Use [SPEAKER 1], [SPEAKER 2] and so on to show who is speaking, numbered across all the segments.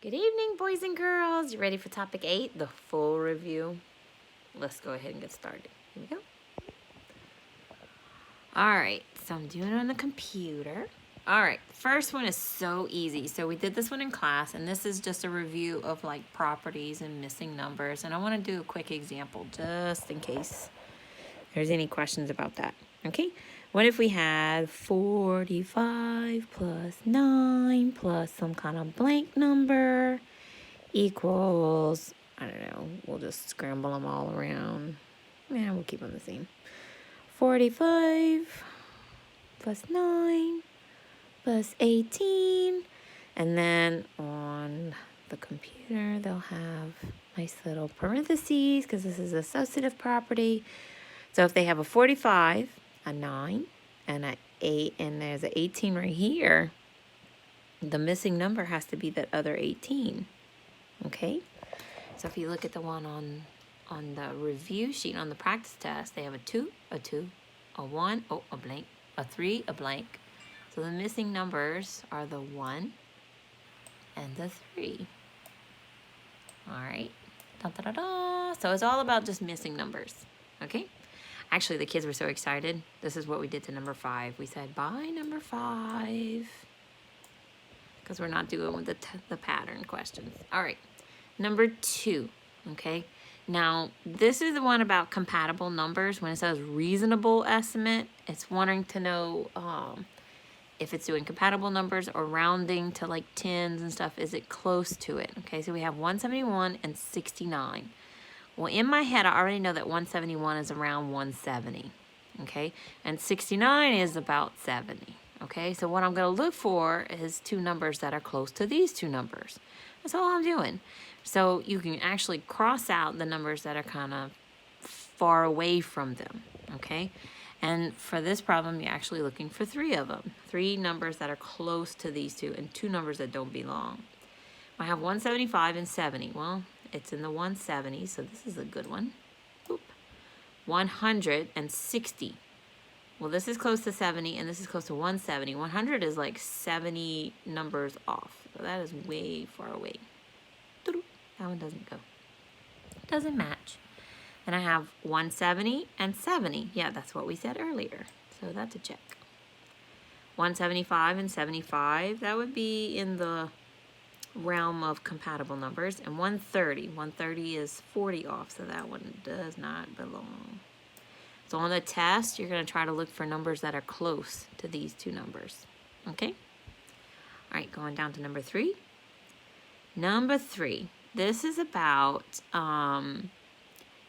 [SPEAKER 1] Good evening, boys and girls. You ready for topic 8, the full review? Let's go ahead and get started. Here we go. All right, so I'm doing it on the computer. All right, first one is so easy. So we did this one in class, and this is just a review of like properties and missing numbers. And I want to do a quick example just in case there's any questions about that. Okay, what if we had 45 plus 9 plus some kind of blank number equals, I don't know, we'll just scramble them all around. Yeah, we'll keep them the same. 45 plus 9 plus 18. And then on the computer, they'll have nice little parentheses because this is associative property. So if they have a 45, a 9, and an 8, and there's an 18 right here, the missing number has to be that other 18. Okay? So if you look at the one on the review sheet on the practice test, they have a 2, a 1, oh, a blank, a 3, a blank. So the missing numbers are the 1 and the 3. All right. Da, da, da, da. So it's all about just missing numbers. Okay? Actually, the kids were so excited. This is what we did to number 5. We said, bye, number 5. Because we're not doing with the pattern questions. All right. Number 2. Okay? Now, this is the one about compatible numbers. When it says reasonable estimate, it's wanting to know if it's doing compatible numbers or rounding to like tens and stuff. Is it close to it? Okay, so we have 171 and 69. Well, in my head, I already know that 171 is around 170. Okay, and 69 is about 70. Okay, so what I'm going to look for is two numbers that are close to these two numbers. That's all I'm doing. So you can actually cross out the numbers that are kind of far away from them, okay? And for this problem, you're actually looking for 3 of them. 3 numbers that are close to these two and 2 numbers that don't belong. I have 175 and 70. Well, it's in the 170, so this is a good one. Oop. 160. Well, this is close to 70, and this is close to 170. 100 is like 70 numbers off. So that is way far away. That one doesn't go. Doesn't match. And I have 170 and 70. Yeah, that's what we said earlier. So that's a check. 175 and 75, that would be in the realm of compatible numbers. And 130. 130 is 40 off, so that one does not belong. So on the test, you're going to try to look for numbers that are close to these two numbers. Okay? All right, going down to number 3. Number 3. This is about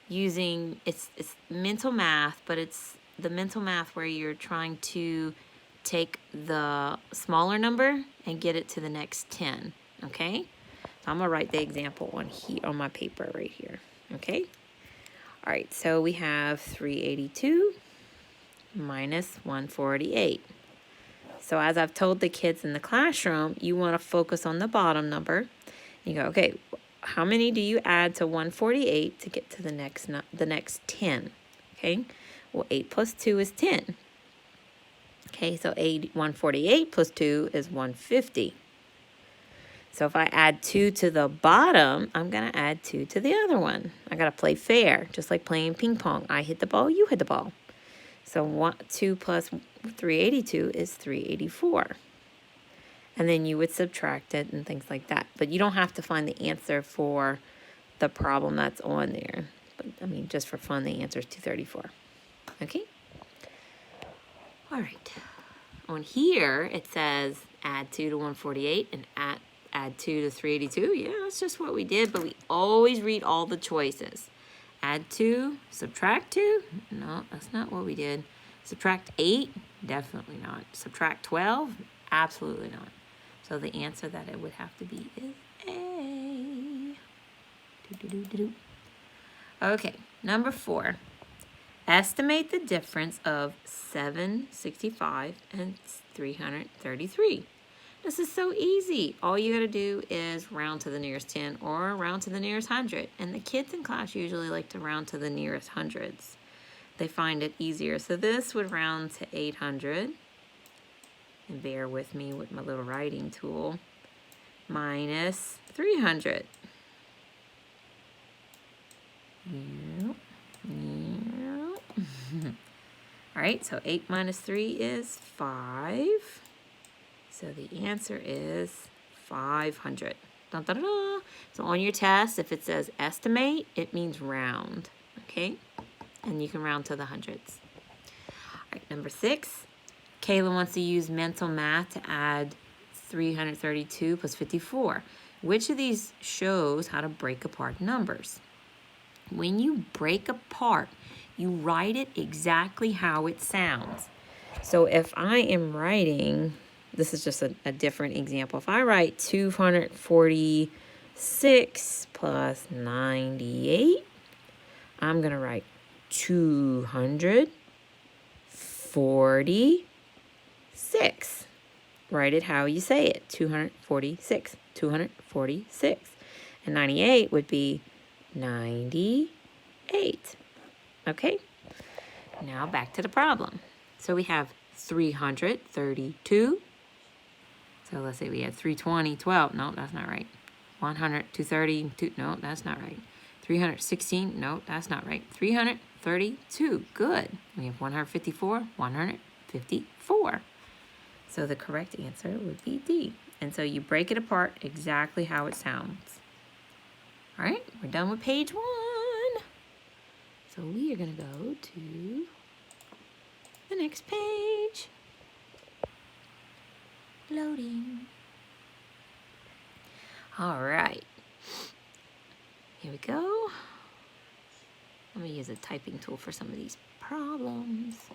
[SPEAKER 1] using, it's mental math, but it's the mental math where you're trying to take the smaller number and get it to the next 10, okay? So I'm going to write the example on here on my paper right here, okay? All right, so we have 382 minus 148. So as I've told the kids in the classroom, you want to focus on the bottom number. You go, okay, how many do you add to 148 to get to the next 10? Okay, well, 8 plus 2 is 10. Okay, so 148 plus 2 is 150. So if I add 2 to the bottom, I'm going to add 2 to the other one. I got to play fair, just like playing ping pong. I hit the ball, you hit the ball. So 2 plus 382 is 384. And then you would subtract it and things like that. But you don't have to find the answer for the problem that's on there. But, I mean, just for fun, the answer is 234. Okay? All right. On here, it says add 2 to 148 and add 2 to 382. Yeah, that's just what we did. But we always read all the choices. Add 2, subtract 2. No, that's not what we did. Subtract 8. Definitely not. Subtract 12. Absolutely not. So the answer that it would have to be is A. Okay, number 4. Estimate the difference of 765 and 333. This is so easy. All you gotta do is round to the nearest 10 or round to the nearest 100. And the kids in class usually like to round to the nearest hundreds. They find it easier. So this would round to 800. And bear with me with my little writing tool. minus 300. All right, so 8 minus 3 is 5. So the answer is 500. Dun, dun, dun, dun. So on your test, if it says estimate, it means round, okay? And you can round to the hundreds. All right, number 6. Kayla wants to use mental math to add 332 plus 54. Which of these shows how to break apart numbers? When you break apart, you write it exactly how it sounds. So if I am writing, this is just a different example. If I write 246 plus 98, I'm going to write 246. Write it how you say it, 246, 246. And 98 would be 98. Okay, now back to the problem. So we have 332. So let's say we had 320, 12. No, that's not right. 100, 230, 2. No, that's not right. 316. No, that's not right. 332. Good. We have 154, 154. So the correct answer would be D. And so you break it apart exactly how it sounds. All right, we're done with page 1. So we are going to go to the next page. Loading. All right. Here we go. Let me use a typing tool for some of these problems.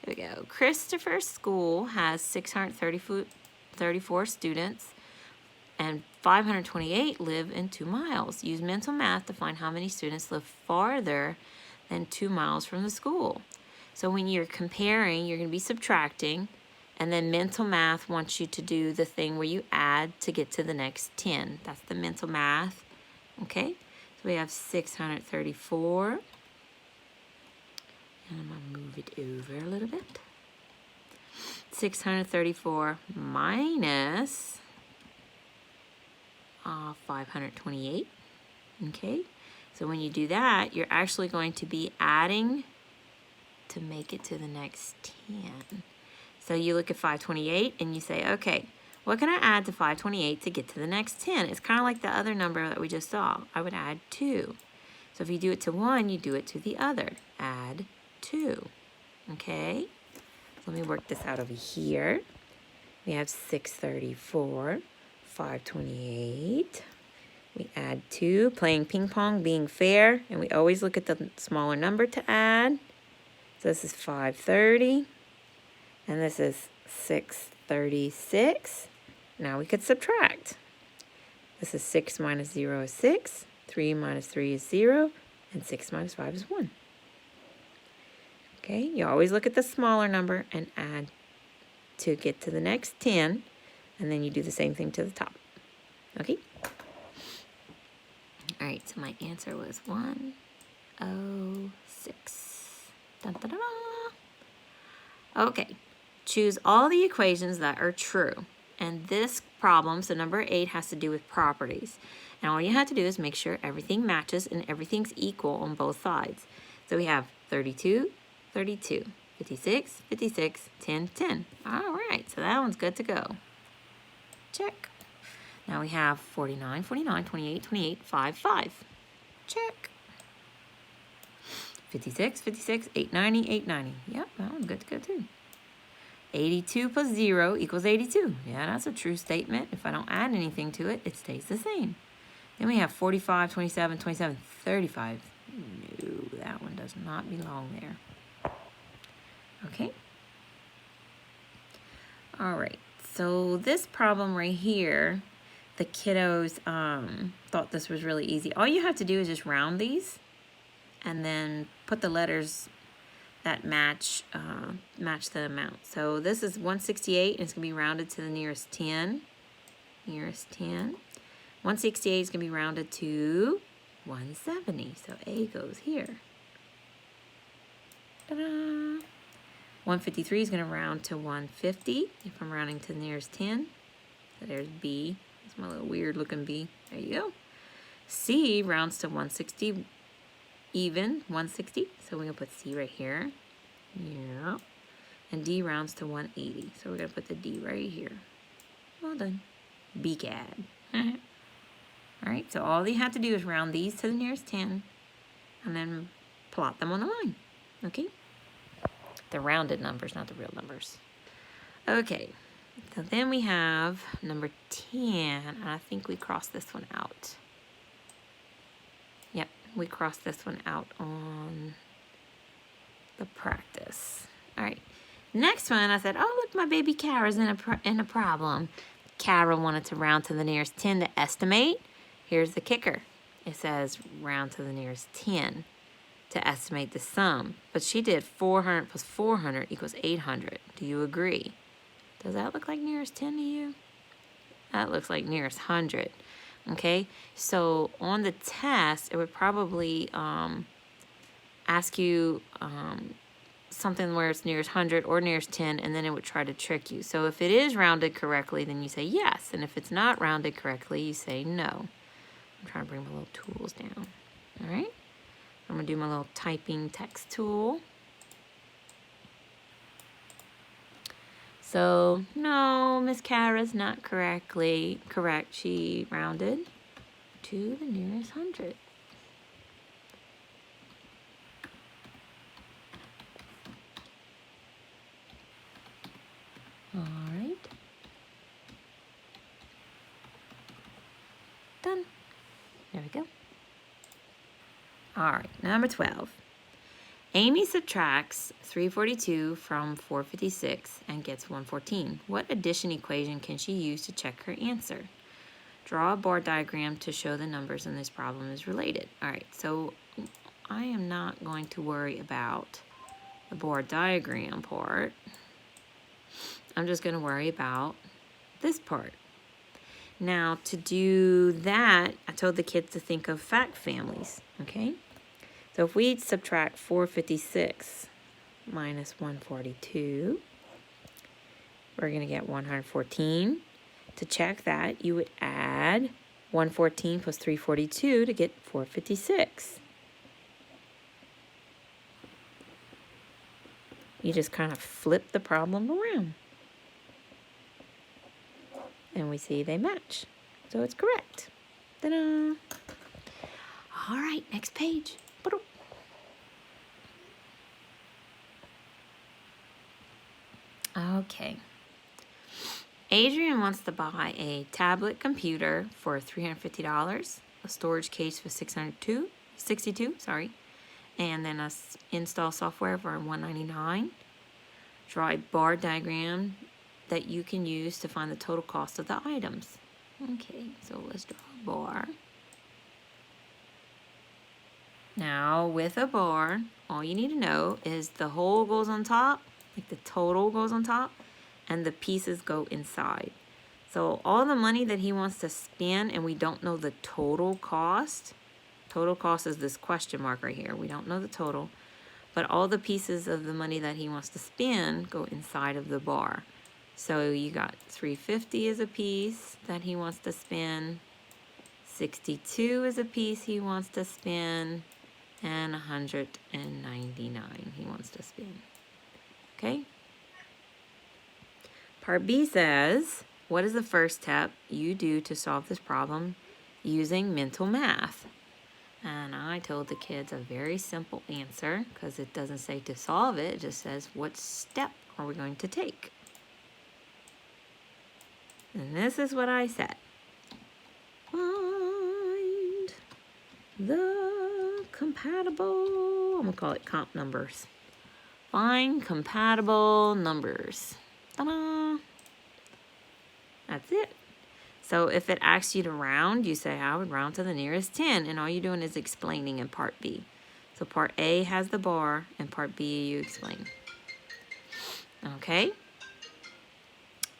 [SPEAKER 1] Here we go. Christopher's school has 634 students and 528 live in 2 miles. Use mental math to find how many students live farther than 2 miles from the school. So when you're comparing, you're going to be subtracting, and then mental math wants you to do the thing where you add to get to the next 10. That's the mental math. Okay? So we have 634. And I'm going to move it over a little bit. 634 minus 528. Okay, so when you do that, you're actually going to be adding to make it to the next 10. So you look at 528 and you say, okay, what can I add to 528 to get to the next 10? It's kind of like the other number that we just saw. I would add 2. So if you do it to one, you do it to the other. Add 2. Okay, let me work this out over here. We have 634. 528. We add 2, playing ping pong, being fair, and we always look at the smaller number to add. So this is 530, and this is 636. Now we could subtract. This is 6 minus 0 is 6, 3 minus 3 is 0, and 6 minus 5 is 1. Okay, you always look at the smaller number and add to get to the next 10. And then you do the same thing to the top. Okay? All right, so my answer was 106. Dun, dun, dun, dun. Okay, choose all the equations that are true. And this problem, so number 8, has to do with properties. And all you have to do is make sure everything matches and everything's equal on both sides. So we have 32, 32, 56, 56, 10, 10. All right, so that one's good to go. Check. Now we have 49, 49, 28, 28, 5, 5. Check. 56, 56, 890, 890. Yep, that one's good to go too. 82 plus 0 equals 82. Yeah, that's a true statement. If I don't add anything to it, it stays the same. Then we have 45, 27, 27, 35. No, that one does not belong there. Okay. All right. So this problem right here, the kiddos thought this was really easy. All you have to do is just round these and then put the letters that match the amount. So this is 168 and it's going to be rounded to the nearest 10. Nearest 10. 168 is going to be rounded to 170. So A goes here. Ta-da! 153 is going to round to 150 if I'm rounding to the nearest 10. So there's B. It's my little weird looking B. There you go. C rounds to 160 even, 160. So we're gonna put C right here. Yeah. And D rounds to 180. So we're gonna put the D right here. Well done. BCAD. All right, so all you have to do is round these to the nearest 10 and then plot them on the line. Okay? The rounded numbers, not the real numbers. Okay, so then we have number 10, and I think we crossed this one out. Yep, we crossed this one out on the practice. All right, next one, I said, oh, look, my baby Kara's in a problem. Kara wanted to round to the nearest 10 to estimate. Here's the kicker. It says round to the nearest 10 to estimate the sum. But she did 400 plus 400 equals 800. Do you agree? Does that look like nearest 10 to you? That looks like nearest 100. Okay, so on the test, it would probably ask you something where it's nearest 100 or nearest 10, and then it would try to trick you. So if it is rounded correctly, then you say yes. And if it's not rounded correctly, you say no. I'm trying to bring my little tools down. All right, I'm gonna do my little typing text tool. So no, Miss Kara's not correct. She rounded to the nearest 100. All right. Done. There we go. All right, number 12. Amy subtracts 342 from 456 and gets 114. What addition equation can she use to check her answer? Draw a bar diagram to show the numbers in this problem is related. All right, so I am not going to worry about the bar diagram part. I'm just going to worry about this part. Now, to do that, I told the kids to think of fact families, okay? So if we subtract 456 minus 142, we're going to get 114. To check that, you would add 114 plus 342 to get 456. You just kind of flip the problem around. And we see they match. So it's correct. Ta-da! All right, next page. Okay. Adrian wants to buy a tablet computer for $350, a storage case for $62, and then a install software for $199. Draw a bar diagram that you can use to find the total cost of the items. Okay, so let's draw a bar. Now, with a bar, all you need to know is the whole goes on top, like the total goes on top, and the pieces go inside. So all the money that he wants to spend, and we don't know the total cost is this question mark right here. We don't know the total, but all the pieces of the money that he wants to spend go inside of the bar. So you got $350 is a piece that he wants to spend, $62 is a piece he wants to spend, and $199 he wants to spend. Okay? Part B says, what is the first step you do to solve this problem using mental math? And I told the kids a very simple answer because it doesn't say to solve it, it just says what step are we going to take? And this is what I said. Find the compatible, I'm gonna call it comp numbers. Find compatible numbers. Ta-da! That's it. So if it asks you to round, you say, I would round to the nearest 10, and all you're doing is explaining in part B. So part A has the bar, and part B you explain. Okay?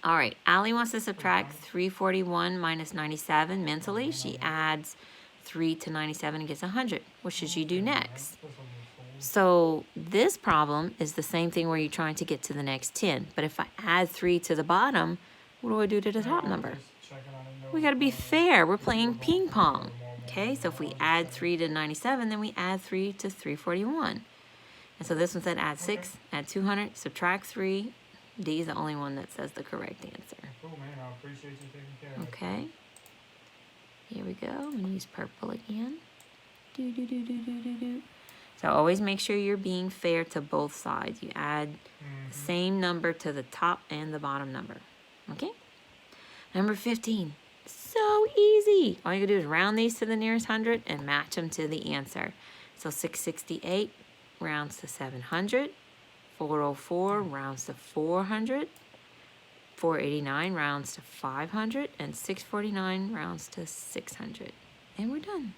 [SPEAKER 1] All right, Allie wants to subtract 341 minus 97 mentally. She adds 3 to 97 and gets 100. What should she do next? So this problem is the same thing where you're trying to get to the next 10. But if I add 3 to the bottom, What do I do to the top
[SPEAKER 2] No,
[SPEAKER 1] number?
[SPEAKER 2] just checking on it. No,
[SPEAKER 1] We got to be fair. We're playing
[SPEAKER 2] more,
[SPEAKER 1] ping pong.
[SPEAKER 2] more,
[SPEAKER 1] Okay, so if we add 3 to 97, then we add 3 to 341. And so this one said add 6, add 200, subtract 3. D is the only one that says the correct answer.
[SPEAKER 2] Cool, man. I appreciate you taking care of it.
[SPEAKER 1] Okay. Here we go. I'm going to use purple again. Do, do, do, do, do, do, do. So always make sure you're being fair to both sides. You add the same number to the top and the bottom number. Okay? Number 15. So easy. All you gotta do is round these to the nearest hundred and match them to the answer. So 668 rounds to 700. 404 rounds to 400. 489 rounds to 500. And 649 rounds to 600. And we're done.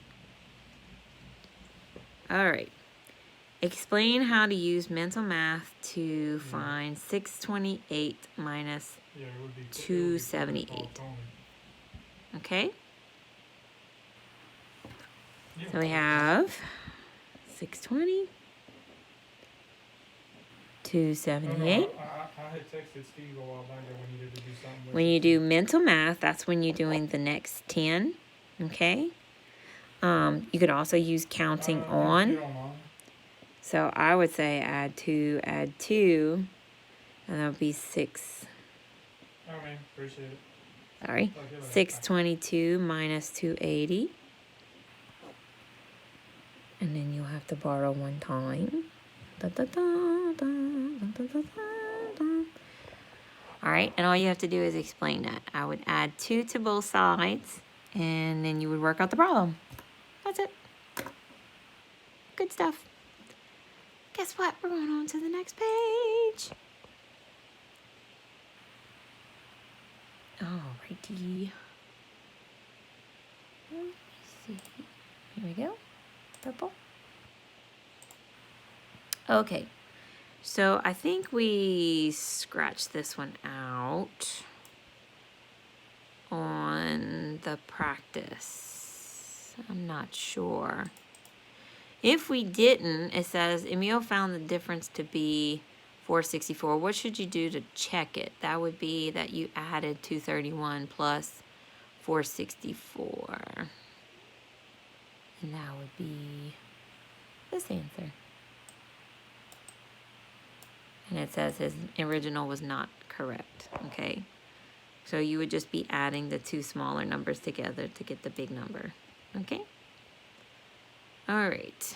[SPEAKER 1] All right. Explain how to use mental math to find 628 minus 278. Okay? So we have 620, 278.
[SPEAKER 2] I had texted Steve a while back that we needed to do something with
[SPEAKER 1] When you do mental math, that's when you're doing the next 10. Okay? You could also use counting on. So I would say add 2, and that would be 6.
[SPEAKER 2] Oh, man, appreciate it.
[SPEAKER 1] Sorry, 622 minus 280. And then you'll have to borrow one time. Da, da, da, da, da, da, da, da. All right, and all you have to do is explain that. I would add 2 to both sides, and then you would work out the problem. That's it. Good stuff. Guess what? We're going on to the next page. Alrighty. Let me see. Here we go. Purple. Okay. So I think we scratched this one out on the practice. I'm not sure. If we didn't, it says Emil found the difference to be 464. What should you do to check it? That would be that you added 231 plus 464. And that would be this answer. And it says his original was not correct, okay? So you would just be adding the two smaller numbers together to get the big number, okay? All right.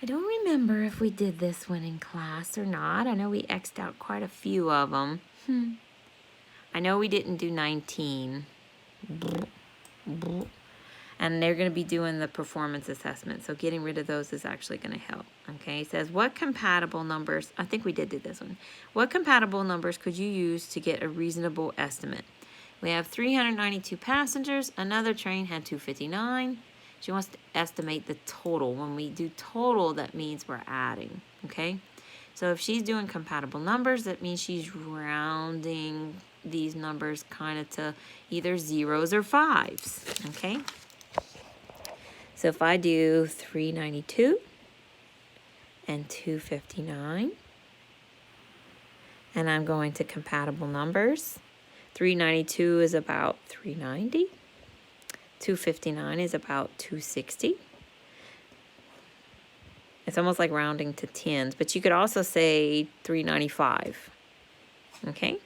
[SPEAKER 1] I don't remember if we did this one in class or not. I know we X'd out quite a few of them. I know we didn't do 19. And they're going to be doing the performance assessment. So getting rid of those is actually going to help. Okay, it says, what compatible numbers, I think we did do this one. What compatible numbers could you use to get a reasonable estimate? We have 392 passengers. Another train had 259. She wants to estimate the total. When we do total, that means we're adding. Okay, so if she's doing compatible numbers, that means she's rounding these numbers kind of to either zeros or fives. Okay. So if I do 392 and 259, and I'm going to compatible numbers, 392 is about 390, 259 is about 260. It's almost like rounding to tens, but you could also say 395, okay? All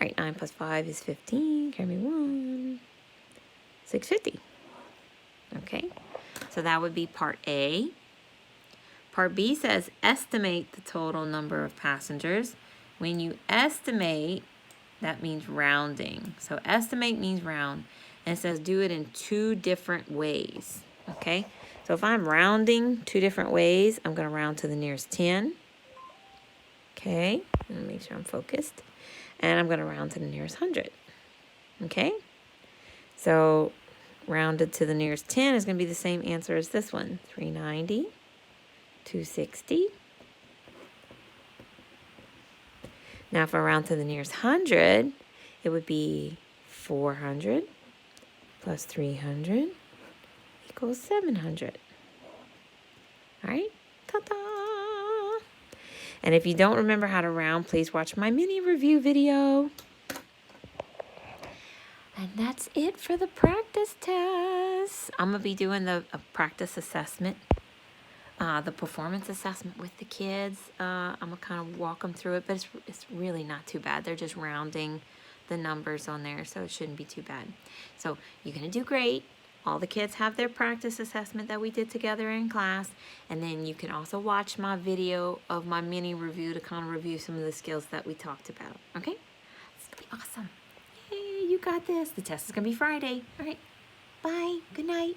[SPEAKER 1] right, 9 plus 5 is 15, carry me 1, 650, okay? So that would be part A. Part B says estimate the total number of passengers. When you estimate, that means rounding. So estimate means round. And it says do it in 2 different ways. Okay? So if I'm rounding 2 different ways, I'm going to round to the nearest 10. Okay? Let me make sure I'm focused. And I'm going to round to the nearest 100. Okay? So rounded to the nearest 10 is going to be the same answer as this one. 390, 260. Now if I round to the nearest 100, it would be 400 plus 300 equals 700. All right? Ta-da! And if you don't remember how to round, please watch my mini review video. And that's it for the practice test. I'm going to be doing the practice assessment, the performance assessment with the kids. I'm going to kind of walk them through it, but it's really not too bad. They're just rounding the numbers on there, so it shouldn't be too bad. So you're going to do great. All the kids have their practice assessment that we did together in class. And then you can also watch my video of my mini review to kind of review some of the skills that we talked about. Okay? It's going to be awesome. Yay, you got this. The test is going to be Friday. All right. Bye. Good night.